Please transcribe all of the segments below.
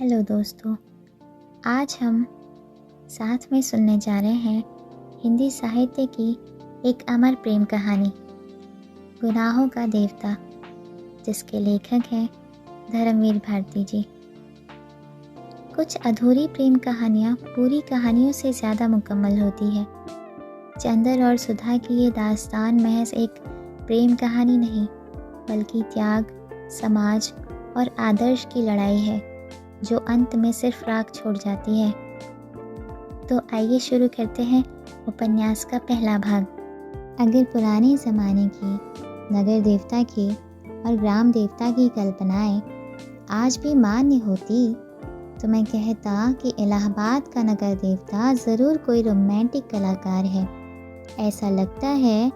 Hello दोस्तों, आज हम साथ में सुनने जा रहे हैं हिंदी साहित्य की एक अमर प्रेम कहानी गुनाहों का देवता, जिसके लेखक हैं धर्मवीर भारती जी। कुछ अधूरी प्रेम कहानियाँ पूरी कहानियों से ज़्यादा मुकम्मल होती है। चंदर और सुधा की ये दास्तान महज एक प्रेम कहानी नहीं, बल्कि त्याग, समाज और आदर्श की लड़ाई है जो अंत में सिर्फ राख छोड़ जाती है। तो आइए शुरू करते हैं उपन्यास का पहला भाग। अगर पुराने ज़माने की नगर देवता की और ग्राम देवता की कल्पनाएं आज भी मान्य होती तो मैं कहता कि इलाहाबाद का नगर देवता ज़रूर कोई रोमांटिक कलाकार है। ऐसा लगता है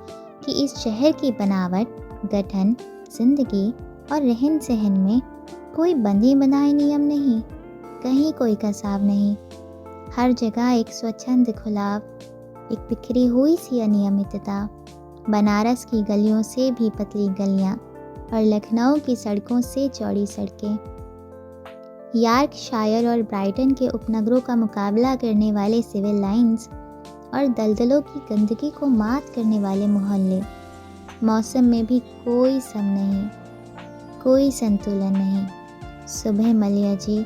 कि इस शहर की बनावट, गठन, जिंदगी और रहन सहन में कोई बंधे बनाए नियम नहीं, कहीं कोई कसाव नहीं। हर जगह एक स्वच्छंद खुलाव, एक बिखरी हुई सी अनियमितता। बनारस की गलियों से भी पतली गलियां और लखनऊ की सड़कों से चौड़ी सड़कें, यॉर्कशायर और ब्राइटन के उपनगरों का मुकाबला करने वाले सिविल लाइंस और दलदलों की गंदगी को मात करने वाले मोहल्ले। मौसम में भी कोई सम नहीं, कोई संतुलन नहीं। सुबह मलयजी,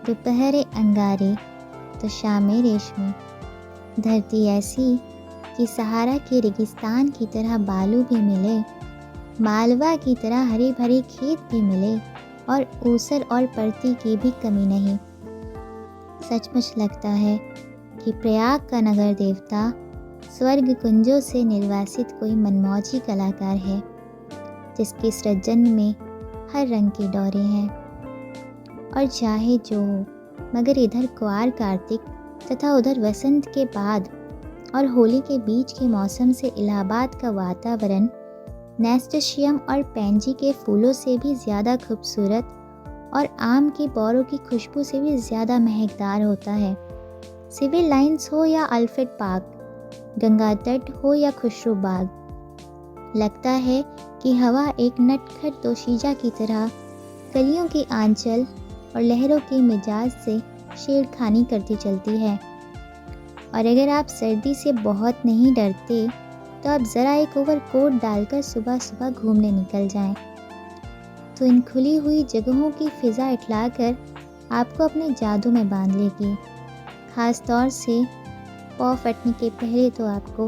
दोपहरे अंगारे तो शामें रेशमी। धरती ऐसी कि सहारा के रेगिस्तान की तरह बालू भी मिले, मालवा की तरह हरे भरे खेत भी मिले और ऊसर और परती की भी कमी नहीं। सचमुच लगता है कि प्रयाग का नगर देवता स्वर्ग कुंजों से निर्वासित कोई मनमौजी कलाकार है, जिसके सृजन में हर रंग के डोरे हैं। और चाहे जो हो, मगर इधर कुआर कार्तिक तथा उधर वसंत के बाद और होली के बीच के मौसम से इलाहाबाद का वातावरण नैस्टेशियम और पैंजी के फूलों से भी ज़्यादा खूबसूरत और आम की बौरों की खुशबू से भी ज़्यादा महकदार होता है। सिविल लाइंस हो या अल्फ्रेड पार्क, गंगा तट हो या खुशरू बाग, लगता है कि हवा एक नटखट दोशीजा की तरह कलियों की आंचल और लहरों के मिजाज से छेड़खानी करती चलती है। और अगर आप सर्दी से बहुत नहीं डरते तो आप ज़रा एक ओवरकोट डालकर सुबह सुबह घूमने निकल जाएं, तो इन खुली हुई जगहों की फ़िज़ा इठलाकर आपको अपने जादू में बांध लेगी। ख़ास तौर से पौ फटने के पहले तो आपको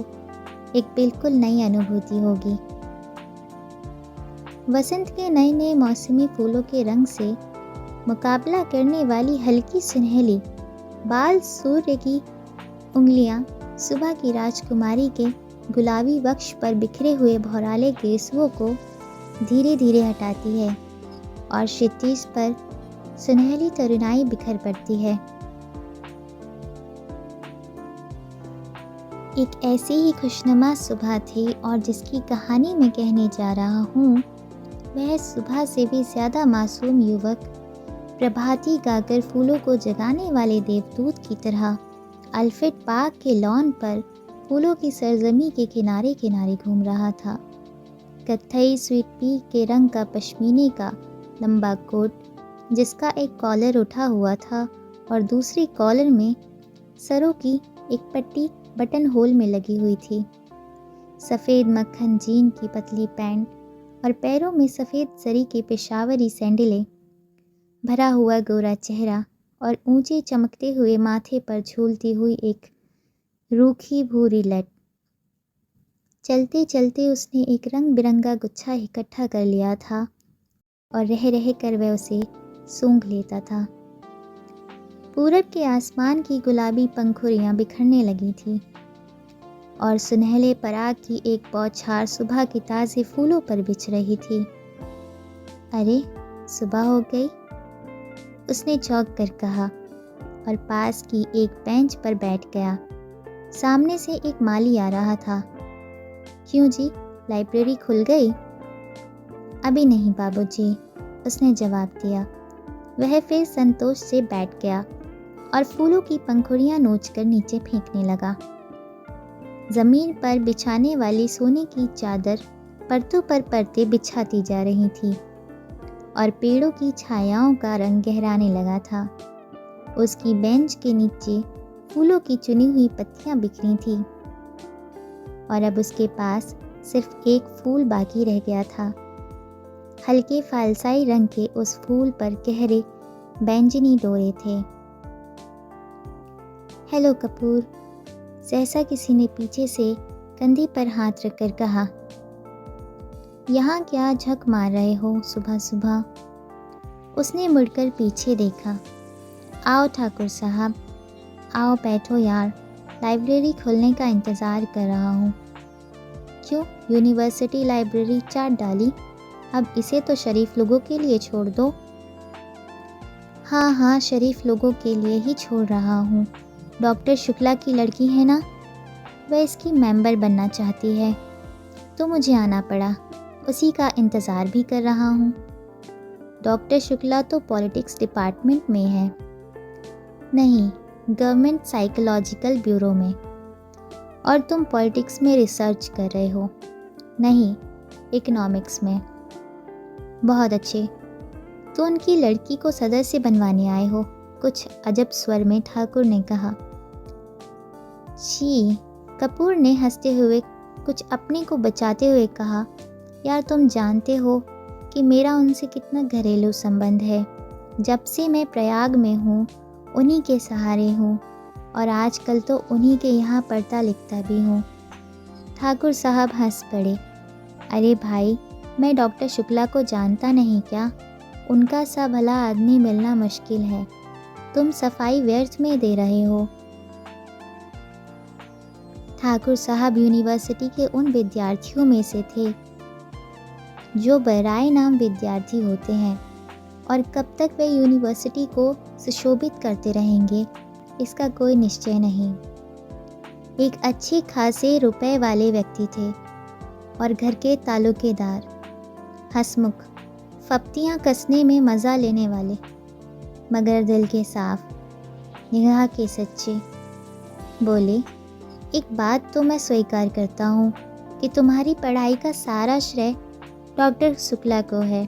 एक बिल्कुल नई अनुभूति होगी। वसंत के नए नए मौसमी फूलों के रंग से मुकाबला करने वाली हल्की सुनहली बाल सूर्य की उंगलियां सुबह की राजकुमारी के गुलाबी वक्ष पर बिखरे हुए भौराले केसुओं को धीरे धीरे हटाती है और क्षितिज पर सुनहली तरुणाई बिखर पड़ती है। एक ऐसी ही खुशनुमा सुबह थी और जिसकी कहानी मैं कहने जा रहा हूँ वह सुबह से भी ज़्यादा मासूम युवक प्रभाती गाकर फूलों को जगाने वाले देवदूत की तरह अल्फ्रेड पार्क के लॉन पर फूलों की सरजमी के किनारे किनारे घूम रहा था। कत्थई स्वीट पी के रंग का पश्मीने का लंबा कोट, जिसका एक कॉलर उठा हुआ था और दूसरी कॉलर में सरों की एक पट्टी बटन होल में लगी हुई थी। सफ़ेद मक्खन जीन की पतली पैंट और पैरों में सफ़ेद जरी के पेशावरी सैंडलें, भरा हुआ गोरा चेहरा और ऊंचे चमकते हुए माथे पर झूलती हुई एक रूखी भूरी लट। चलते चलते उसने एक रंग बिरंगा गुच्छा इकट्ठा कर लिया था और रह रह कर वह उसे सूंघ लेता था। पूरब के आसमान की गुलाबी पंखुड़ियाँ बिखरने लगी थी और सुनहले पराग की एक बौछार सुबह के ताज़े फूलों पर बिछ रही थी। अरे, सुबह हो गई, उसने चौंक कर कहा और पास की एक बेंच पर बैठ गया। सामने से एक माली आ रहा था। क्यों जी, लाइब्रेरी खुल गई? अभी नहीं बाबूजी, उसने जवाब दिया। वह फिर संतोष से बैठ गया और फूलों की पंखुड़ियां नोचकर नीचे फेंकने लगा। जमीन पर बिछाने वाली सोने की चादर परतों पर परतें बिछाती जा रही थी और पेड़ों की छायाओं का रंग गहराने लगा था। उसकी बेंच के नीचे फूलों की चुनी हुई पत्तियां बिखरी थी और अब उसके पास सिर्फ एक फूल बाकी रह गया था। हल्के फालसाई रंग के उस फूल पर गहरे बैंगनी डोरे थे। हेलो कपूर, सहसा किसी ने पीछे से कंधे पर हाथ रखकर कहा। यहाँ क्या झक मार रहे हो सुबह सुबह? उसने मुड़कर पीछे देखा। आओ ठाकुर साहब, आओ बैठो यार, लाइब्रेरी खुलने का इंतज़ार कर रहा हूँ। क्यों यूनिवर्सिटी लाइब्रेरी चाट डाली? अब इसे तो शरीफ लोगों के लिए छोड़ दो। हाँ, शरीफ लोगों के लिए ही छोड़ रहा हूँ। डॉक्टर शुक्ला की लड़की है ना, वह इसकी मेंबर बनना चाहती है, तो मुझे आना पड़ा। उसी का इंतज़ार भी कर रहा हूँ। डॉक्टर शुक्ला तो पॉलिटिक्स डिपार्टमेंट में है। नहीं, गवर्नमेंट साइकोलॉजिकल ब्यूरो में। और तुम पॉलिटिक्स में रिसर्च कर रहे हो? नहीं, इकोनॉमिक्स में। बहुत अच्छे, तो उनकी लड़की को सदस्य बनवाने आए हो? कुछ अजब स्वर में ठाकुर ने कहा। छी, कपूर ने हंसते हुए कुछ अपने को बचाते हुए कहा, यार तुम जानते हो कि मेरा उनसे कितना घरेलू संबंध है। जब से मैं प्रयाग में हूँ उन्हीं के सहारे हूँ और आजकल तो उन्हीं के यहाँ पढ़ता लिखता भी हूँ। ठाकुर साहब हंस पड़े। अरे भाई, मैं डॉक्टर शुक्ला को जानता नहीं क्या? उनका सा भला आदमी मिलना मुश्किल है। तुम सफाई व्यर्थ में दे रहे हो। ठाकुर साहब यूनिवर्सिटी के उन विद्यार्थियों में से थे जो बराए नाम विद्यार्थी होते हैं, और कब तक वे यूनिवर्सिटी को सुशोभित करते रहेंगे इसका कोई निश्चय नहीं। एक अच्छे खासे रुपए वाले व्यक्ति थे और घर के ताल्लुकेदार, हंसमुख, फप्तियाँ कसने में मज़ा लेने वाले, मगर दिल के साफ, निगाह के सच्चे। बोले, एक बात तो मैं स्वीकार करता हूँ कि तुम्हारी पढ़ाई का सारा श्रेय डॉक्टर शुक्ला को है।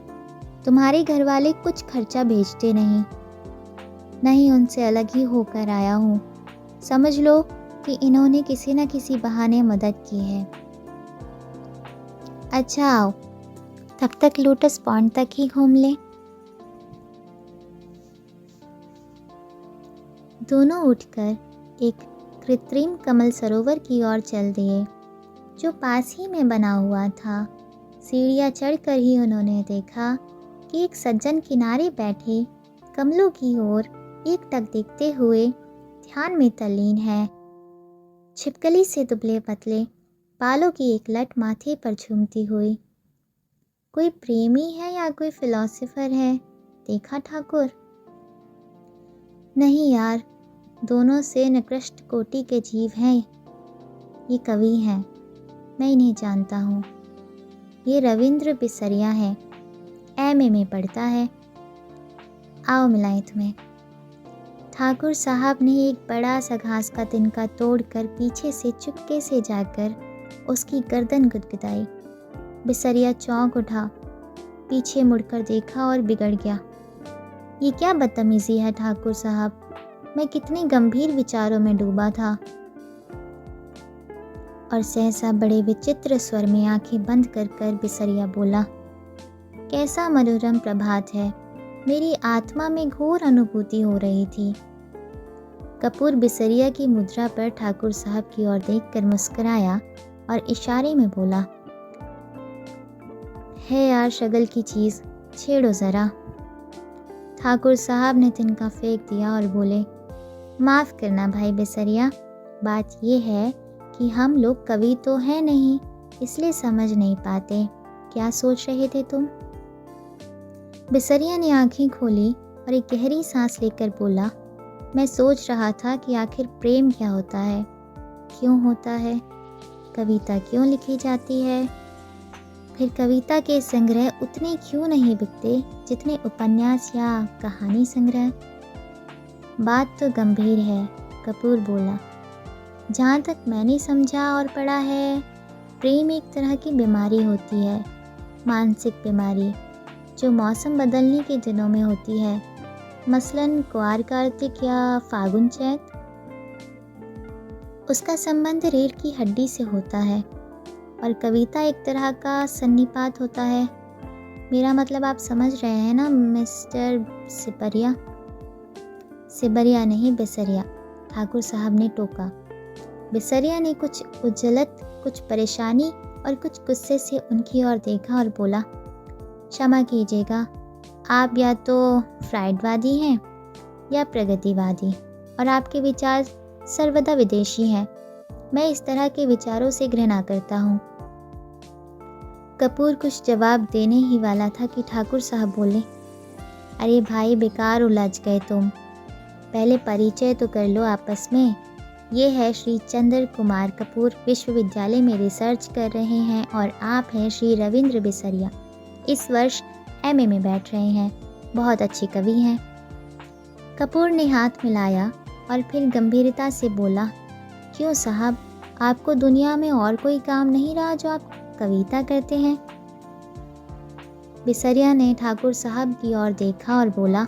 तुम्हारे घर वाले कुछ खर्चा भेजते नहीं, उनसे अलग ही होकर आया हूँ। समझ लो कि इन्होंने किसी न किसी बहाने मदद की है। अच्छा आओ, तब तक लोटस पॉन्ड तक ही घूम ले। दोनों उठकर एक कृत्रिम कमल सरोवर की ओर चल दिए जो पास ही में बना हुआ था। सीढ़ियाँ चढ़कर ही उन्होंने देखा कि एक सज्जन किनारे बैठे कमलों की ओर एकटक देखते हुए ध्यान में तल्लीन है। छिपकली से दुबले पतले बालों की एक लट माथे पर झूमती हुई। कोई प्रेमी है या कोई फिलोसोफर है? देखा ठाकुर? नहीं यार, दोनों से निकृष्ट कोटि के जीव हैं। ये कवि हैं, मैं इन्हें जानता हूँ। ये रविंद्र बिसरिया है, एमए में पढ़ता है। आओ मिलाएं तुम्हें। ठाकुर साहब ने एक बड़ा सा घास का तिनका तोड़कर पीछे से चुपके से जाकर उसकी गर्दन गुदगुदाई। बिसरिया चौंक उठा, पीछे मुड़कर देखा और बिगड़ गया। ये क्या बदतमीजी है ठाकुर साहब? मैं कितने गंभीर विचारों में डूबा था। और सहसा बड़े विचित्र स्वर में आंखें बंद कर कर बिसरिया बोला, कैसा मनोरम प्रभात है। मेरी आत्मा में घोर अनुभूति हो रही थी। कपूर बिसरिया की मुद्रा पर ठाकुर साहब की ओर देखकर मुस्कुराया और इशारे में बोला, है यार शगल की चीज़, छेड़ो ज़रा। ठाकुर साहब ने तिनका फेंक दिया और बोले, माफ़ करना भाई बिसरिया, बात यह है कि हम लोग कवि तो हैं नहीं, इसलिए समझ नहीं पाते। क्या सोच रहे थे तुम? बिसरिया ने आंखें खोली और एक गहरी सांस लेकर बोला, मैं सोच रहा था कि आखिर प्रेम क्या होता है, क्यों होता है, कविता क्यों लिखी जाती है, फिर कविता के संग्रह उतने क्यों नहीं बिकते जितने उपन्यास या कहानी संग्रह। बात तो गंभीर है, कपूर बोला। जहाँ तक मैंने समझा और पढ़ा है, प्रेम एक तरह की बीमारी होती है, मानसिक बीमारी। जो मौसम बदलने के दिनों में होती है, मसलन कुआर कार्तिक या फागुन चैत। उसका संबंध रीढ़ की हड्डी से होता है और कविता एक तरह का सन्निपात होता है। मेरा मतलब आप समझ रहे हैं ना मिस्टर सिपरिया? सिबरिया नहीं, बिसरिया, ठाकुर साहब ने टोका। बिसरिया ने कुछ उजलत, कुछ परेशानी और कुछ गुस्से से उनकी ओर देखा और बोला, क्षमा कीजिएगा, आप या तो फ्राइडवादी हैं या प्रगतिवादी, और आपके विचार सर्वदा विदेशी हैं। मैं इस तरह के विचारों से घृणा करता हूँ। कपूर कुछ जवाब देने ही वाला था कि ठाकुर साहब बोले, अरे भाई, बेकार उलझ गए तुम। पहले परिचय तो कर लो आपस में। ये है श्री चंद्र कुमार कपूर, विश्वविद्यालय में रिसर्च कर रहे हैं, और आप हैं श्री रविंद्र बिसरिया, इस वर्ष एमए में बैठ रहे हैं, बहुत अच्छे कवि हैं। कपूर ने हाथ मिलाया और फिर गंभीरता से बोला, क्यों साहब, आपको दुनिया में और कोई काम नहीं रहा जो आप कविता करते हैं? बिसरिया ने ठाकुर साहब की ओर देखा और बोला,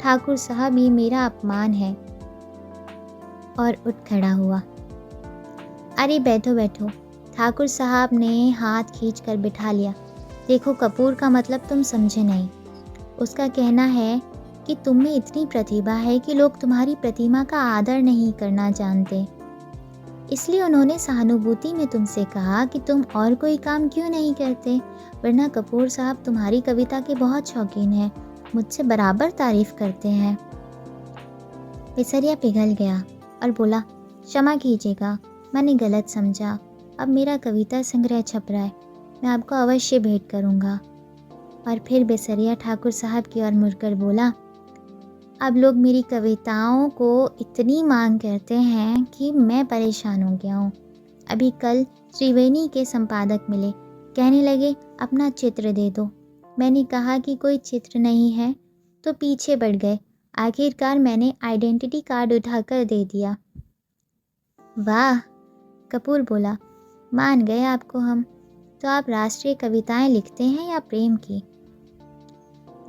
ठाकुर साहब, ये मेरा अपमान है, और उठ खड़ा हुआ। अरे बैठो बैठो, ठाकुर साहब ने हाथ खींचकर बिठा लिया। देखो कपूर का मतलब तुम समझे नहीं। उसका कहना है कि तुम में इतनी प्रतिभा है कि लोग तुम्हारी प्रतिमा का आदर नहीं करना जानते, इसलिए उन्होंने सहानुभूति में तुमसे कहा कि तुम और कोई काम क्यों नहीं करते, वरना कपूर साहब तुम्हारी कविता के बहुत शौकीन हैं, मुझसे बराबर तारीफ करते हैं। बिसरिया पिघल गया और बोला, क्षमा कीजिएगा, मैंने गलत समझा। अब मेरा कविता संग्रह छप रहा है, मैं आपको अवश्य भेंट करूंगा। और फिर बिसरिया ठाकुर साहब की ओर मुड़कर बोला, अब लोग मेरी कविताओं को इतनी मांग करते हैं कि मैं परेशान हो गया हूँ। अभी कल त्रिवेणी के संपादक मिले, कहने लगे अपना चित्र दे दो। मैंने कहा कि कोई चित्र नहीं है, तो पीछे बढ़ गए। आखिरकार मैंने आइडेंटिटी कार्ड उठाकर दे दिया। वाह, कपूर बोला, मान गए आपको हम। तो आप राष्ट्रीय कविताएं लिखते हैं या प्रेम की?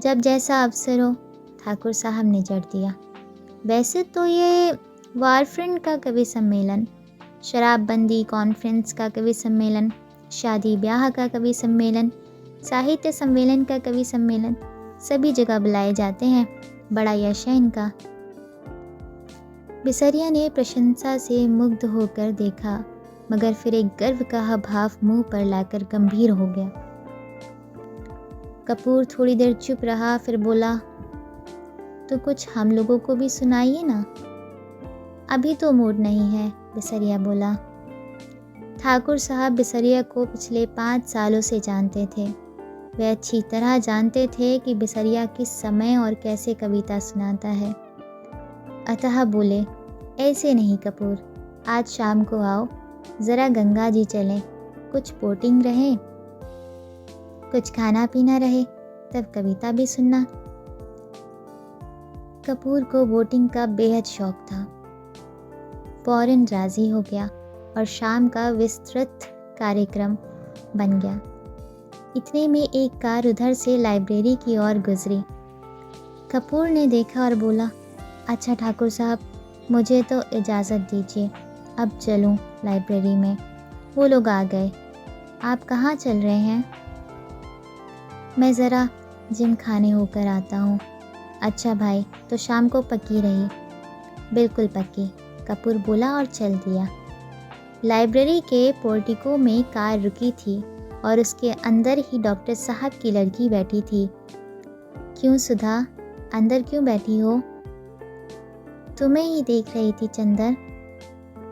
जब जैसा अवसर हो, ठाकुर साहब ने जड़ दिया। वैसे तो ये वारफ्रेंड का कवि सम्मेलन, शराबबंदी कॉन्फ्रेंस का कवि सम्मेलन, शादी ब्याह का कवि सम्मेलन, साहित्य सम्मेलन का कवि सम्मेलन, सभी जगह बुलाए जाते हैं। बड़ा यश है इनका। बिसरिया ने प्रशंसा से मुग्ध होकर देखा, मगर फिर एक गर्व का भाव मुंह पर लाकर गंभीर हो गया। कपूर थोड़ी देर चुप रहा, फिर बोला, तो कुछ हम लोगों को भी सुनाइए ना। अभी तो मूड नहीं है, बिसरिया बोला। ठाकुर साहब बिसरिया को पिछले 5 सालों से जानते थे। वे अच्छी तरह जानते थे कि बिसरिया किस समय और कैसे कविता सुनाता है। अतः बोले, ऐसे नहीं कपूर, आज शाम को आओ, ज़रा गंगा जी चलें, कुछ बोटिंग रहे, कुछ खाना पीना रहे, तब कविता भी सुनना। कपूर को बोटिंग का बेहद शौक था। फौरन राजी हो गया और शाम का विस्तृत कार्यक्रम बन गया। इतने में एक कार उधर से लाइब्रेरी की ओर गुजरी। कपूर ने देखा और बोला, अच्छा ठाकुर साहब, मुझे तो इजाज़त दीजिए, अब चलूं लाइब्रेरी में। वो लोग आ गए। आप कहाँ चल रहे हैं? मैं ज़रा जिम खाने होकर आता हूँ। अच्छा भाई, तो शाम को पक्की रही। बिल्कुल पक्की, कपूर बोला और चल दिया। लाइब्रेरी के पोर्टिको में कार रुकी थी और उसके अंदर ही डॉक्टर साहब की लड़की बैठी थी। क्यों सुधा, अंदर क्यों बैठी हो? तुम्हें ही देख रही थी चंदर।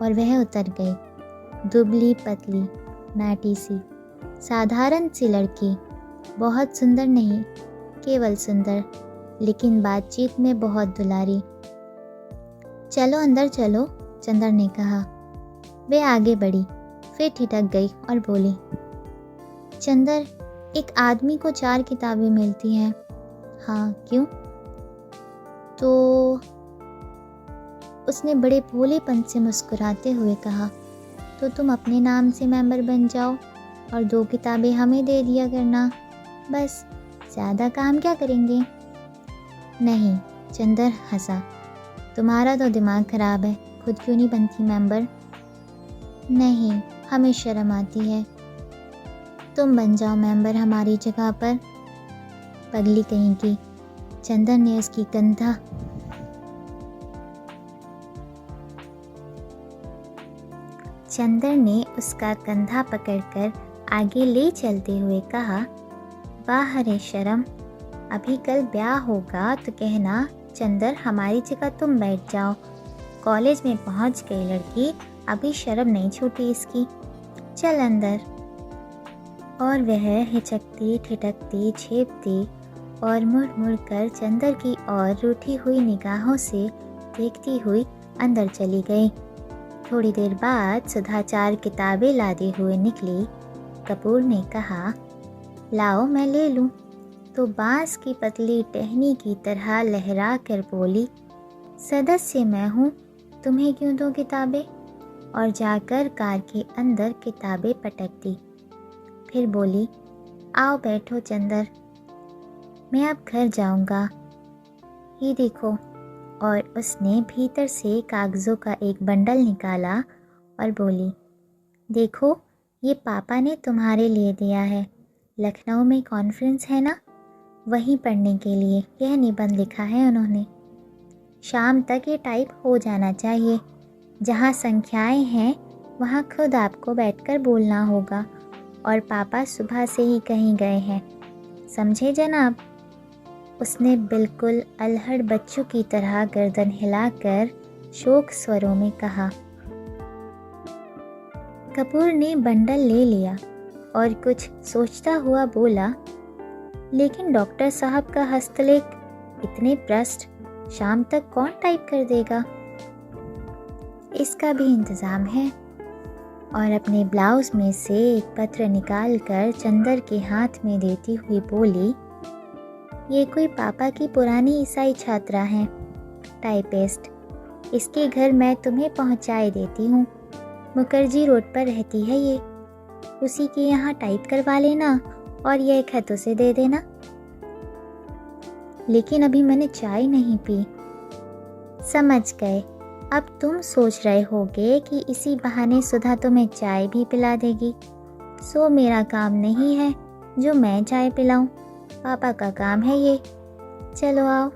और वह उतर गई। दुबली पतली, नाटी सी, साधारण सी लड़की, बहुत सुंदर नहीं, केवल सुंदर, लेकिन बातचीत में बहुत दुलारी। चलो अंदर चलो, चंदर ने कहा। वे आगे बढ़ी, फिर ठिठक गई और बोली, चंदर, एक आदमी को 4 किताबें मिलती हैं। हाँ, क्यों? तो उसने बड़े भोलेपन से मुस्कुराते हुए कहा, तो तुम अपने नाम से मेंबर बन जाओ और 2 किताबें हमें दे दिया करना, बस ज़्यादा काम क्या करेंगे? नहीं, चंदर हंसा। तुम्हारा तो दिमाग खराब है, खुद क्यों नहीं बनती मेंबर? नहीं, हमें शर्म आती है। तुम बन जाओ मेंबर हमारी जगह पर। पगली कहीं की। चंदर ने उसकी कंधा पकड़कर आगे ले चलते हुए कहा, वाह रे शर्म, अभी कल ब्याह होगा तो कहना चंदर हमारी जगह तुम बैठ जाओ। कॉलेज में पहुंच गई लड़की, अभी शर्म नहीं छूटी इसकी। चल अंदर। और वह हिचकती ठिठकती छेपती और मुड़ मुड़ कर चंदर की ओर रूठी हुई निगाहों से देखती हुई अंदर चली गई। थोड़ी देर बाद सुधा 4 किताबें लादे हुए निकली। कपूर ने कहा, लाओ मैं ले लूं। तो बांस की पतली टहनी की तरह लहरा कर बोली, सदस्य मैं हूँ, तुम्हें क्यों दो किताबें? और जाकर कार के अंदर किताबें पटक दी। फिर बोली, आओ बैठो चंदर, मैं अब घर जाऊंगा। ये देखो। और उसने भीतर से कागज़ों का एक बंडल निकाला और बोली, देखो ये पापा ने तुम्हारे लिए दिया है। लखनऊ में कॉन्फ्रेंस है ना, वहीं पढ़ने के लिए यह निबंध लिखा है उन्होंने। शाम तक ये टाइप हो जाना चाहिए। जहाँ संख्याएं हैं वहाँ खुद आपको बैठकर बोलना होगा, और पापा सुबह से ही कहीं गए हैं, समझे जनाब? उसने बिल्कुल अल्हड़ बच्चों की तरह गर्दन हिलाकर शोक स्वरों में कहा। कपूर ने बंडल ले लिया और कुछ सोचता हुआ बोला, लेकिन डॉक्टर साहब का हस्तलेख इतने पृष्ठ शाम तक कौन टाइप कर देगा? इसका भी इंतज़ाम है। और अपने ब्लाउज में से एक पत्र निकालकर चंदर के हाथ में देती हुई बोली, ये कोई पापा की पुरानी ईसाई छात्रा हैं, टाइपिस्ट। इसके घर मैं तुम्हें पहुंचाए देती हूँ। मुखर्जी रोड पर रहती है ये। उसी के यहाँ टाइप करवा लेना और यह खत उसे दे देना। लेकिन अभी मैंने चाय नहीं पी। समझ गए। अब तुम सोच रहे होगे कि इसी बहाने सुधा तुम्हें चाय भी पिला देगी। सो मेरा काम नहीं है जो मैं चाय पिलाऊं, पापा का काम है ये। चलो आओ।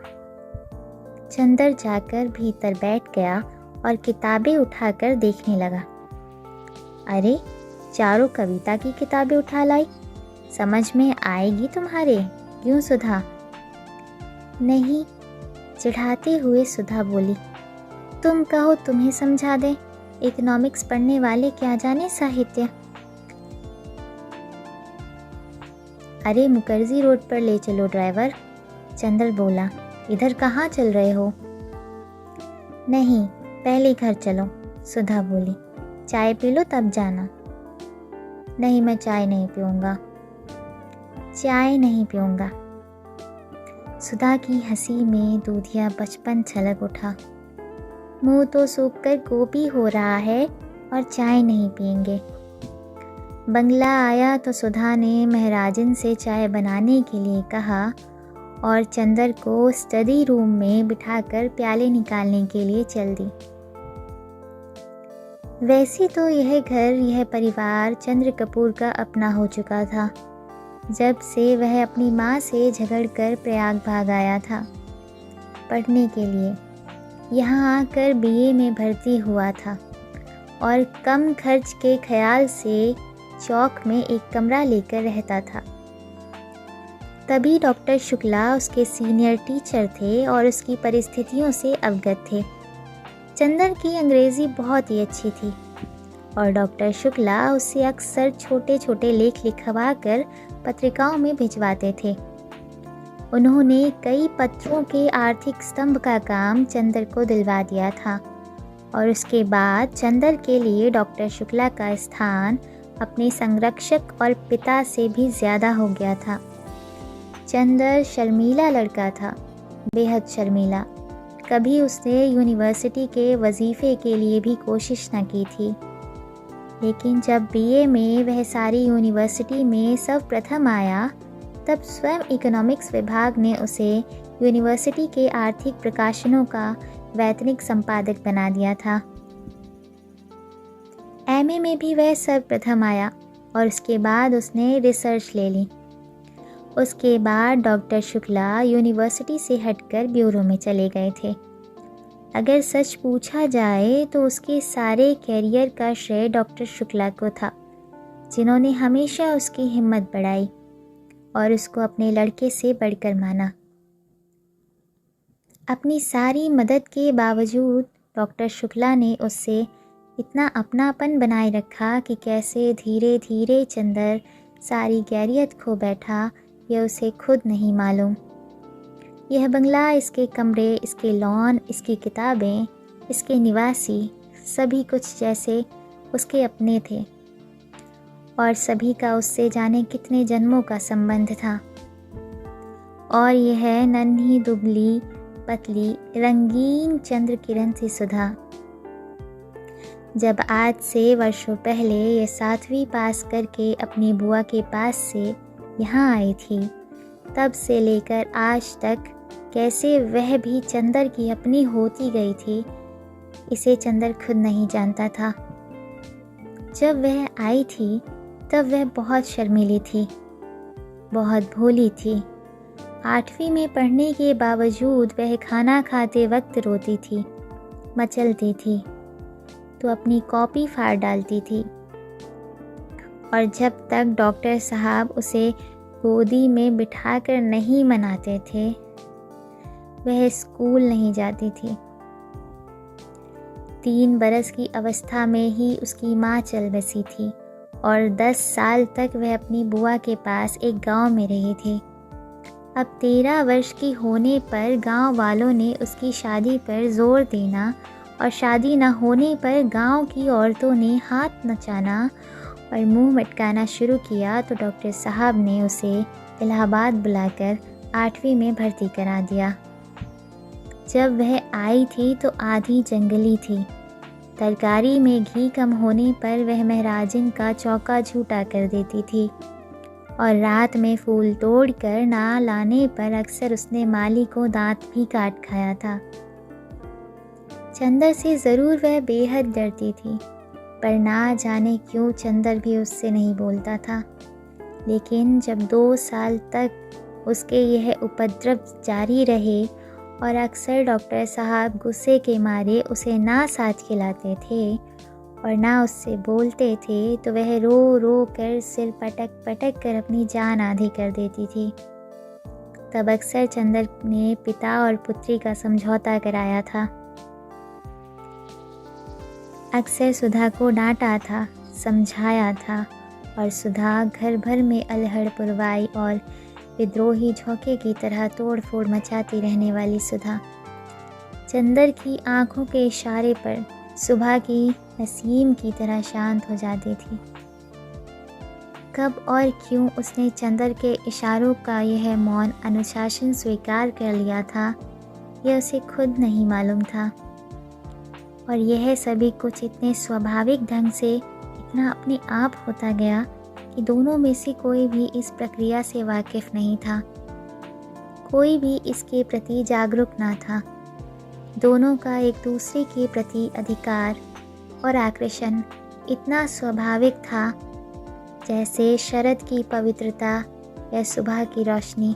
चंदर जाकर भीतर बैठ गया और किताबें उठाकर देखने लगा। अरे, 4 कविता की किताबें उठा लाई। समझ में आएगी तुम्हारे, क्यों सुधा? नहीं, चिढ़ाते हुए सुधा बोली, तुम कहो तुम्हें समझा दे। इकोनॉमिक्स पढ़ने वाले क्या जाने साहित्य। अरे मुखर्जी रोड पर ले चलो ड्राइवर। चंदर बोला, इधर कहाँ चल रहे हो? नहीं, पहले घर चलो। सुधा बोली, चाय पी लो तब जाना। नहीं, मैं चाय नहीं पीऊँगा। चाय नहीं पीऊँगा। सुधा की हंसी में दूधिया बचपन छलक उठा। मुंह तो सूख कर गोभी हो रहा है और चाय नहीं पियेंगे। बंगला आया तो सुधा ने महराजन से चाय बनाने के लिए कहा और चंदर को स्टडी रूम में बिठाकर प्याले निकालने के लिए चल दी। वैसे तो यह घर, यह परिवार चंद्र कपूर का अपना हो चुका था, जब से वह अपनी माँ से झगड़कर प्रयाग भाग आया था पढ़ने के लिए। यहाँ आकर बीए में भर्ती हुआ था और कम खर्च के ख्याल से चौक में एक कमरा लेकर रहता था। तभी डॉक्टर शुक्ला उसके सीनियर टीचर थे और उसकी परिस्थितियों से अवगत थे। चंदर की अंग्रेज़ी बहुत ही अच्छी थी और डॉक्टर शुक्ला उससे अक्सर छोटे छोटे लेख लिखवा कर पत्रिकाओं में भिजवाते थे। उन्होंने कई पत्रों के आर्थिक स्तंभ का काम चंदर को दिलवा दिया था और उसके बाद चंदर के लिए डॉक्टर शुक्ला का स्थान अपने संरक्षक और पिता से भी ज़्यादा हो गया था। चंदर शर्मीला लड़का था, बेहद शर्मीला। कभी उसने यूनिवर्सिटी के वजीफ़े के लिए भी कोशिश न की थी, लेकिन जब बीए में वह सारी यूनिवर्सिटी में सर्वप्रथम आया तब स्वयं इकोनॉमिक्स विभाग ने उसे यूनिवर्सिटी के आर्थिक प्रकाशनों का वैतनिक संपादक बना दिया था। एमए में भी वह सर्वप्रथम आया और उसके बाद उसने रिसर्च ले ली। उसके बाद डॉक्टर शुक्ला यूनिवर्सिटी से हटकर ब्यूरो में चले गए थे। अगर सच पूछा जाए तो उसके सारे कैरियर का श्रेय डॉक्टर शुक्ला को था, जिन्होंने हमेशा उसकी हिम्मत बढ़ाई और उसको अपने लड़के से बढ़कर माना। अपनी सारी मदद के बावजूद डॉक्टर शुक्ला ने उससे इतना अपनापन बनाए रखा कि कैसे धीरे धीरे चंदर सारी गैरियत खो बैठा, यह उसे खुद नहीं मालूम। यह बंगला, इसके कमरे, इसके लॉन, इसकी किताबें, इसके निवासी, सभी कुछ जैसे उसके अपने थे और सभी का उससे जाने कितने जन्मों का संबंध था। और यह नन्ही दुबली पतली रंगीन चंद्र किरण सी सुधा, जब आज से वर्षों पहले ये 7वीं पास करके अपनी बुआ के पास से यहाँ आई थी, तब से लेकर आज तक कैसे वह भी चंदर की अपनी होती गई थी, इसे चंदर खुद नहीं जानता था। जब वह आई थी तब वह बहुत शर्मीली थी, बहुत भोली थी। 8वीं में पढ़ने के बावजूद वह खाना खाते वक्त रोती थी, मचलती थी तो अपनी कॉपी फाड़ डालती थी। और जब तक डॉक्टर साहब उसे गोदी में बिठाकर नहीं मनाते थे, वह स्कूल नहीं जाती थी। 3 बरस की अवस्था में ही उसकी माँ चल बसी थी और 10 साल तक वह अपनी बुआ के पास एक गांव में रही थी। अब 13 वर्ष की होने पर गांव वालों ने उसकी शादी पर जोर देना और शादी न होने पर गांव की औरतों ने हाथ नचाना और मुंह मटकाना शुरू किया, तो डॉक्टर साहब ने उसे इलाहाबाद बुलाकर 8वीं में भर्ती करा दिया। जब वह आई थी तो आधी जंगली थी। तरकारी में घी कम होने पर वह महराजन का चौका झूठा कर देती थी और रात में फूल तोड़कर ना लाने पर अक्सर उसने माली को दांत भी काट खाया था। चंदर से ज़रूर वह बेहद डरती थी, पर ना जाने क्यों चंदर भी उससे नहीं बोलता था। लेकिन जब 2 साल तक उसके यह उपद्रव जारी रहे और अक्सर डॉक्टर साहब गुस्से के मारे उसे ना साथ खिलाते थे और ना उससे बोलते थे, तो वह रो रो कर सिर पटक पटक कर अपनी जान आधी कर देती थी। तब अक्सर चंदर ने पिता और पुत्री का समझौता कराया था। अक्सर सुधा को डांटा था, समझाया था और सुधा घर भर में अलहड़ पुरवाई और विद्रोही झोंके की तरह तोड़ फोड़ मचाती रहने वाली सुधा चंदर की आंखों के इशारे पर सुबह की नसीम की तरह शांत हो जाती थी। कब और क्यों उसने चंदर के इशारों का यह मौन अनुशासन स्वीकार कर लिया था, यह उसे खुद नहीं मालूम था। और यह सभी कुछ इतने स्वाभाविक ढंग से इतना अपने आप होता गया कि दोनों में से कोई भी इस प्रक्रिया से वाकिफ नहीं था, कोई भी इसके प्रति जागरूक ना था। दोनों का एक दूसरे के प्रति अधिकार और आकर्षण इतना स्वाभाविक था जैसे शरद की पवित्रता या सुबह की रोशनी।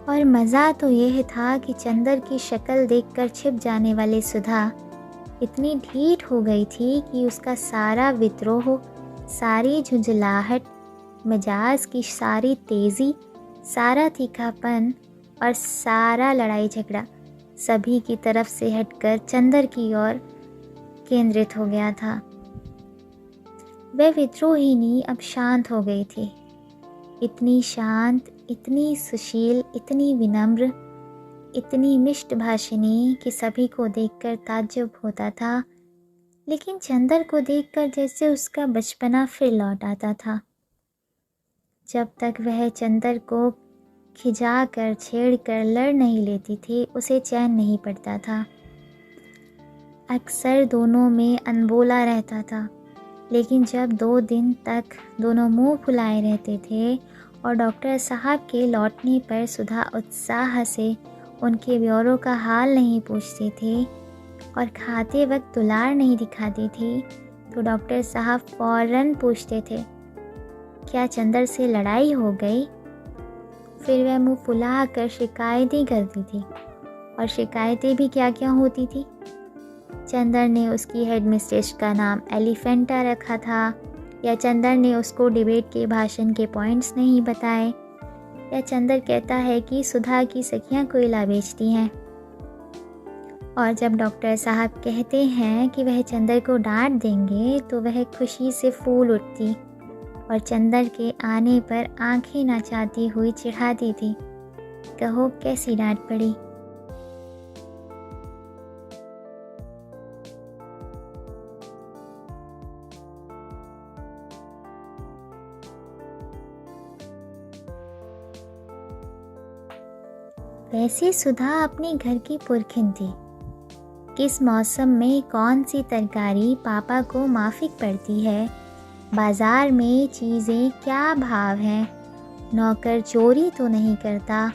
और मज़ा तो यह था कि चंदर की शक्ल देखकर छिप जाने वाली सुधा इतनी ढीठ हो गई थी कि उसका सारा विद्रोह, सारी झुंझलाहट, मिजाज की सारी तेज़ी, सारा तीखापन और सारा लड़ाई झगड़ा सभी की तरफ से हटकर चंदर की ओर केंद्रित हो गया था। वह विद्रोहिनी अब शांत हो गई थी, इतनी शांत, इतनी सुशील, इतनी विनम्र, इतनी मिष्ट भाषिणी कि सभी को देखकर ताज्जुब होता था, लेकिन चंदर को देखकर जैसे उसका बचपना फिर लौट आता था। जब तक वह चंदर को खिजा कर छेड़ कर लड़ नहीं लेती थी, उसे चैन नहीं पड़ता था। अक्सर दोनों में अनबोला रहता था लेकिन जब 2 दिन तक दोनों मुंह फुलाए रहते थे और डॉक्टर साहब के लौटने पर सुधा उत्साह से उनके ब्योरों का हाल नहीं पूछते थे और खाते वक्त दुलार नहीं दिखाती थी, तो डॉक्टर साहब फौरन पूछते थे, क्या चंदर से लड़ाई हो गई? फिर वह मुंह फुला कर शिकायतें करती थी। और शिकायतें भी क्या क्या होती थी। चंदर ने उसकी हेडमिस्ट्रेस का नाम एलिफेंटा रखा था, या चंदर ने उसको डिबेट के भाषण के पॉइंट्स नहीं बताए, या चंदर कहता है कि सुधा की सखियां कोयला बेचती हैं। और जब डॉक्टर साहब कहते हैं कि वह चंदर को डांट देंगे तो वह खुशी से फूल उठती और चंदर के आने पर आंखें नचाती हुई चिढ़ाती थी। कहो कैसी डांट पड़ी। वैसे सुधा अपने घर की पुरखिन थी। किस मौसम में कौन सी तरकारी पापा को माफिक पड़ती है, बाजार में चीज़ें क्या भाव हैं, नौकर चोरी तो नहीं करता,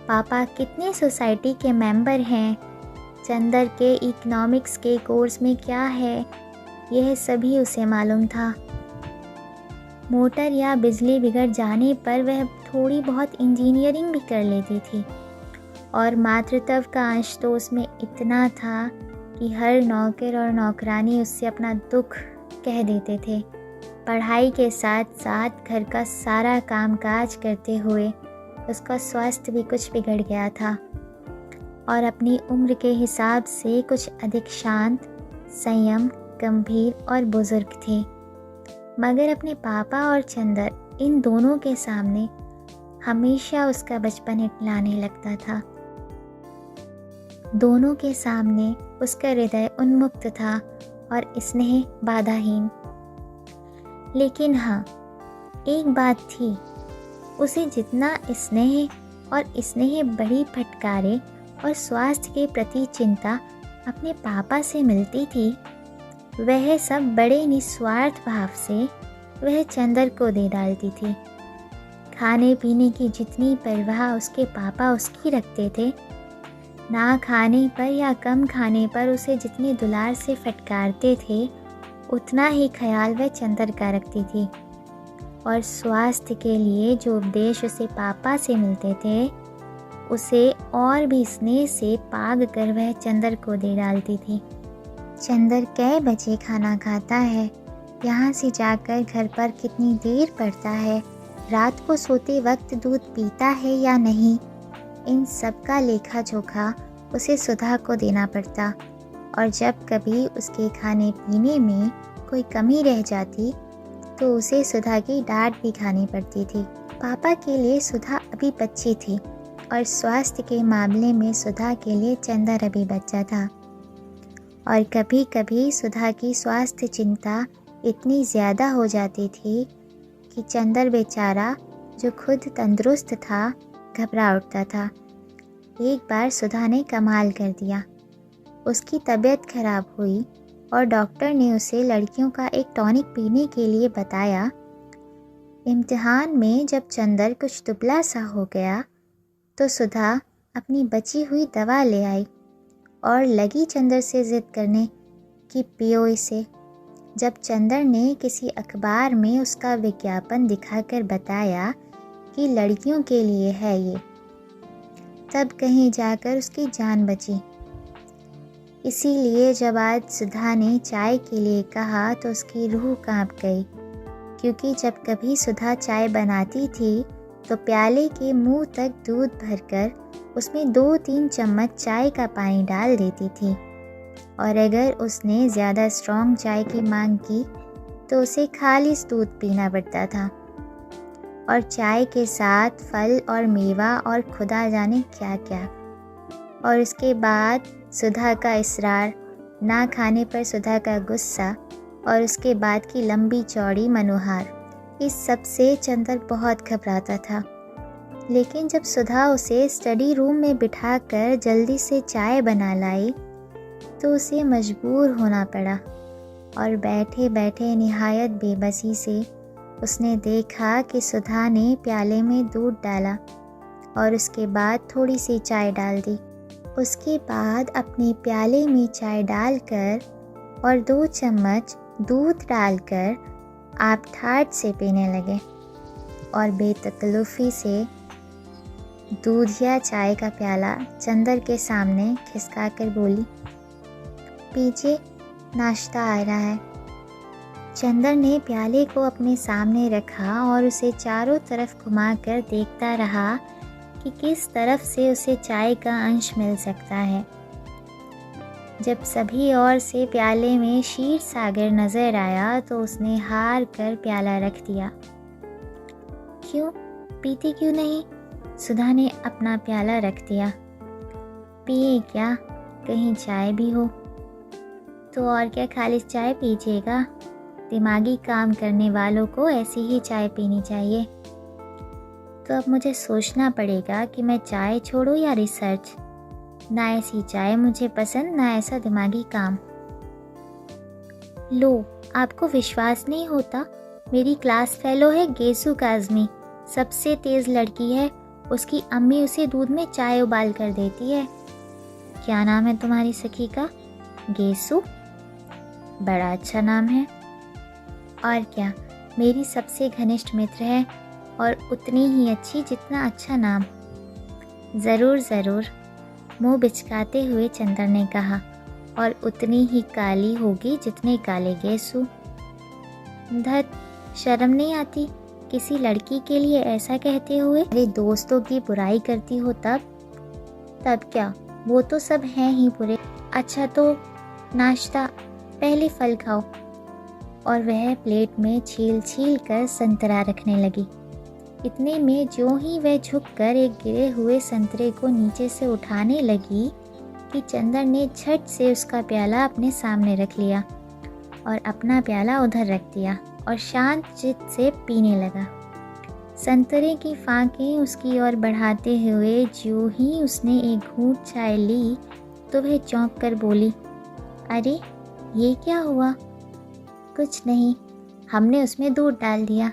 पापा कितने सोसाइटी के मेंबर हैं, चंदर के इकोनॉमिक्स के कोर्स में क्या है, यह सभी उसे मालूम था। मोटर या बिजली बिगड़ जाने पर वह थोड़ी बहुत इंजीनियरिंग भी कर लेती थी और मातृत्व का अंश तो उसमें इतना था कि हर नौकर और नौकरानी उससे अपना दुख कह देते थे। पढ़ाई के साथ साथ घर का सारा कामकाज करते हुए उसका स्वास्थ्य भी कुछ बिगड़ गया था और अपनी उम्र के हिसाब से कुछ अधिक शांत, संयम, गंभीर और बुजुर्ग थे। मगर अपने पापा और चंदर इन दोनों के सामने हमेशा उसका बचपन इटलाने लगता था। दोनों के सामने उसका हृदय उन्मुक्त था और स्नेह बाधाहीन। लेकिन हाँ, एक बात थी, उसे जितना स्नेह और स्नेह बड़ी फटकारे और स्वास्थ्य के प्रति चिंता अपने पापा से मिलती थी, वह सब बड़े निस्वार्थ भाव से वह चंदर को दे डालती थी। खाने पीने की जितनी परवाह उसके पापा उसकी रखते थे, ना खाने पर या कम खाने पर उसे जितने दुलार से फटकारते थे, उतना ही ख्याल वह चंदर का रखती थी। और स्वास्थ्य के लिए जो उपदेश उसे पापा से मिलते थे, उसे और भी स्नेह से पाग कर वह चंदर को दे डालती थी। चंदर कै बजे खाना खाता है, यहाँ से जाकर घर पर कितनी देर पड़ता है, रात को सोते वक्त दूध पीता है या नहीं, इन सब का लेखा जोखा उसे सुधा को देना पड़ता। और जब कभी उसके खाने पीने में कोई कमी रह जाती तो उसे सुधा की डांट भी खानी पड़ती थी। पापा के लिए सुधा अभी बच्ची थी और स्वास्थ्य के मामले में सुधा के लिए चंदर अभी बच्चा था। और कभी कभी सुधा की स्वास्थ्य चिंता इतनी ज़्यादा हो जाती थी कि चंदर बेचारा जो खुद तंदुरुस्त था घबरा उठता था। एक बार सुधा ने कमाल कर दिया। उसकी तबीयत खराब हुई और डॉक्टर ने उसे लड़कियों का एक टॉनिक पीने के लिए बताया। इम्तिहान में जब चंदर कुछ दुबला सा हो गया तो सुधा अपनी बची हुई दवा ले आई और लगी चंदर से ज़िद करने कि पियो इसे। जब चंदर ने किसी अखबार में उसका विज्ञापन दिखाकर बताया कि लड़कियों के लिए है ये, तब कहीं जाकर उसकी जान बची। इसीलिए जब आज सुधा ने चाय के लिए कहा तो उसकी रूह कांप गई, क्योंकि जब कभी सुधा चाय बनाती थी तो प्याले के मुंह तक दूध भरकर उसमें 2-3 चम्मच चाय का पानी डाल देती थी, और अगर उसने ज़्यादा स्ट्रॉन्ग चाय की मांग की तो उसे खालिस दूध पीना पड़ता था। और चाय के साथ फल और मेवा और खुदा जाने क्या क्या। और उसके बाद सुधा का इसरार, ना खाने पर सुधा का गुस्सा, और उसके बाद की लंबी चौड़ी मनोहार, इस सब से चंदर बहुत घबराता था। लेकिन जब सुधा उसे स्टडी रूम में बिठाकर जल्दी से चाय बना लाई तो उसे मजबूर होना पड़ा और बैठे बैठे निहायत बेबसी से उसने देखा कि सुधा ने प्याले में दूध डाला और उसके बाद थोड़ी सी चाय डाल दी। उसके बाद अपने प्याले में चाय डालकर और 2 चम्मच दूध डालकर आप ठाठ से पीने लगे और बेतकल्लुफ़ी से दूध या चाय का प्याला चंदर के सामने खिसका कर बोली, पीछे नाश्ता आ रहा है। चंदर ने प्याले को अपने सामने रखा और उसे चारों तरफ घुमाकर देखता रहा कि किस तरफ से उसे चाय का अंश मिल सकता है। जब सभी ओर से प्याले में क्षीर सागर नजर आया तो उसने हार कर प्याला रख दिया। क्यों पीती क्यों नहीं? सुधा ने अपना प्याला रख दिया। पिए क्या, कहीं चाय भी हो? तो और क्या खाली चाय पीजिएगा? दिमागी काम करने वालों को ऐसी ही चाय पीनी चाहिए। तो अब मुझे सोचना पड़ेगा कि मैं चाय छोड़ूं या रिसर्च। ना ऐसी चाय मुझे पसंद, ना ऐसा दिमागी काम। लो, आपको विश्वास नहीं होता? मेरी क्लास फेलो है गेसु काज़मी, सबसे तेज़ लड़की है। उसकी अम्मी उसे दूध में चाय उबाल कर देती है। क्या नाम है तुम्हारी सखी का? गेसु? बड़ा अच्छा नाम है। और क्या, मेरी सबसे घनिष्ठ मित्र है और उतनी ही अच्छी जितना अच्छा नाम। ज़रूर ज़रूर, मुँह बिचकाते हुए चंदर ने कहा, और उतनी ही काली होगी जितने काले गेसु। धत, शर्म नहीं आती किसी लड़की के लिए ऐसा कहते हुए? मेरे दोस्तों की बुराई करती हो तब क्या, वो तो सब हैं ही बुरे। अच्छा तो नाश्ता, पहले फल खाओ। और वह प्लेट में छील छील कर संतरा रखने लगी। इतने में जो ही वह झुककर एक गिरे हुए संतरे को नीचे से उठाने लगी कि चंदर ने झट से उसका प्याला अपने सामने रख लिया और अपना प्याला उधर रख दिया और शांत चित्त से पीने लगा। संतरे की फांकें उसकी ओर बढ़ाते हुए जो ही उसने एक घूंट चाय ली तो वह चौंक कर बोली, अरे ये क्या हुआ? कुछ नहीं, हमने उसमें दूध डाल दिया।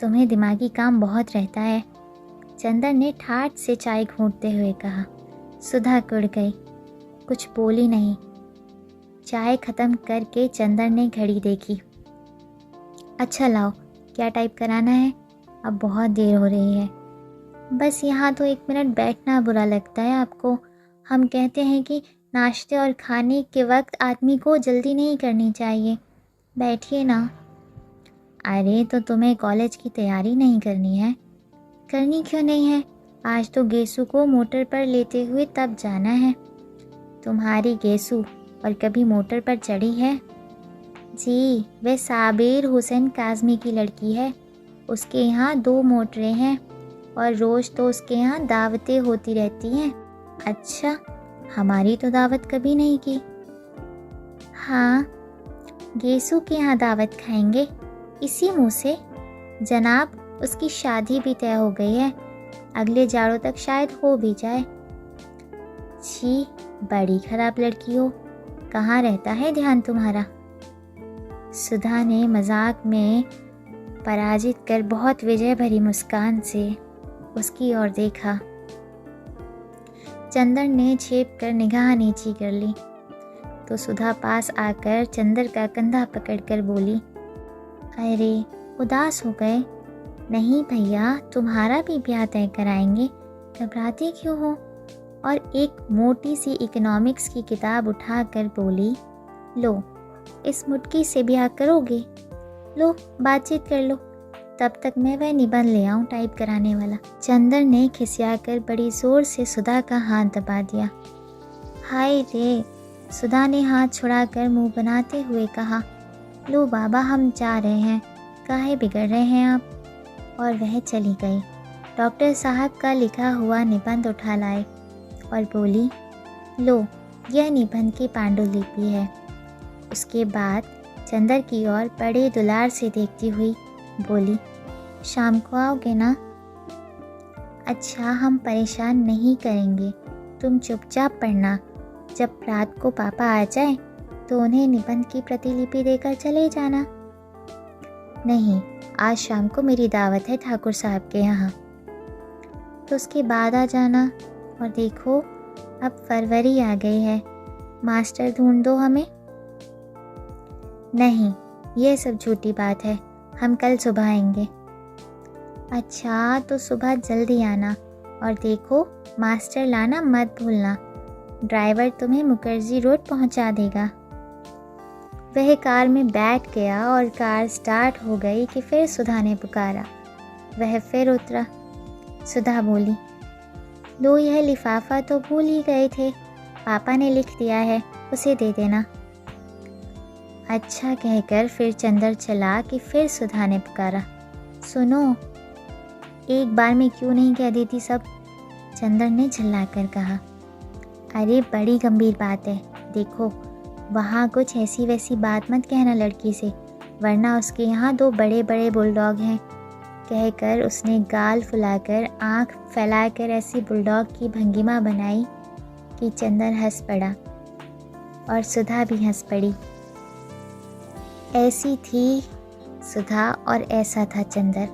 तुम्हें दिमागी काम बहुत रहता है, चंदर ने ठाठ से चाय घूंटते हुए कहा। सुधा कुड़ गई, कुछ बोली नहीं। चाय खत्म करके चंदर ने घड़ी देखी। अच्छा लाओ, क्या टाइप कराना है? अब बहुत देर हो रही है। बस यहाँ तो 1 मिनट बैठना बुरा लगता है आपको। हम कहते हैं कि नाश्ते और खाने के वक्त आदमी को जल्दी नहीं करनी चाहिए। बैठिए ना। अरे तो तुम्हें कॉलेज की तैयारी नहीं करनी है? करनी क्यों नहीं है? आज तो गेसु को मोटर पर लेते हुए तब जाना है। तुम्हारी गेसु और कभी मोटर पर चढ़ी है? जी, वह साबिर हुसैन काज़मी की लड़की है। उसके यहाँ 2 मोटरें हैं और रोज़ तो उसके यहाँ दावतें होती रहती हैं। अच्छा, हमारी तो दावत कभी नहीं की। हाँ, गेसु के यहाँ दावत खाएंगे इसी मुँह से। जनाब, उसकी शादी भी तय हो गई है, अगले जाड़ों तक शायद हो भी जाए। छी, बड़ी खराब लड़की हो। कहाँ रहता है ध्यान तुम्हारा? सुधा ने मजाक में पराजित कर बहुत विजय भरी मुस्कान से उसकी ओर देखा। चंदर ने छेप कर निगाह नीची कर ली तो सुधा पास आकर चंदर का कंधा पकड़कर बोली, अरे उदास हो गए? नहीं भैया, तुम्हारा भी ब्याह तय कराएंगे, घबराते क्यों हो? और एक मोटी सी इकोनॉमिक्स की किताब उठाकर बोली, लो इस मुट्ठी से ब्याह करोगे? लो बातचीत कर लो, तब तक मैं वह निबंध ले आऊं टाइप कराने वाला। चंदर ने खिसियाकर बड़ी जोर से सुधा का हाथ दबा दिया। हाय रे, सुधा ने हाथ छुड़ाकर मुंह बनाते हुए कहा, लो बाबा हम जा रहे हैं, काहे बिगड़ रहे हैं आप? और वह चली गई। डॉक्टर साहब का लिखा हुआ निबंध उठा लाए और बोली, लो यह निबंध की पांडुलिपि है। उसके बाद चंदर की ओर बड़े दुलार से देखती हुई बोली, शाम को आओगे ना? अच्छा, हम परेशान नहीं करेंगे, तुम चुपचाप पढ़ना। जब रात को पापा आ जाए तो उन्हें निबंध की प्रतिलिपि देकर चले जाना। नहीं, आज शाम को मेरी दावत है ठाकुर साहब के यहाँ, तो उसके बाद आ जाना। और देखो, अब फरवरी आ गई है, मास्टर ढूंढ दो हमें। नहीं, ये सब झूठी बात है, हम कल सुबह आएंगे। अच्छा, तो सुबह जल्दी आना, और देखो मास्टर लाना मत भूलना, ड्राइवर तुम्हें मुखर्जी रोड पहुंचा देगा। वह कार में बैठ गया और कार स्टार्ट हो गई कि फिर सुधा ने पुकारा। वह फिर उतरा। सुधा बोली, लो, यह लिफाफा तो भूल ही गए थे, पापा ने लिख दिया है, उसे दे देना। अच्छा कहकर फिर चंदर चला कि फिर सुधा ने पुकारा, सुनो, एक बार में क्यों नहीं कह देती सब? चंदर ने झल्लाकर कहा, अरे बड़ी गंभीर बात है, देखो वहाँ कुछ ऐसी वैसी बात मत कहना लड़की से, वरना उसके यहाँ 2 बड़े बड़े बुलडॉग हैं। कहकर उसने गाल फुलाकर आंख फैलाकर ऐसी बुलडॉग की भंगिमा बनाई कि चंदर हंस पड़ा और सुधा भी हंस पड़ी। ऐसी थी सुधा और ऐसा था चंदर।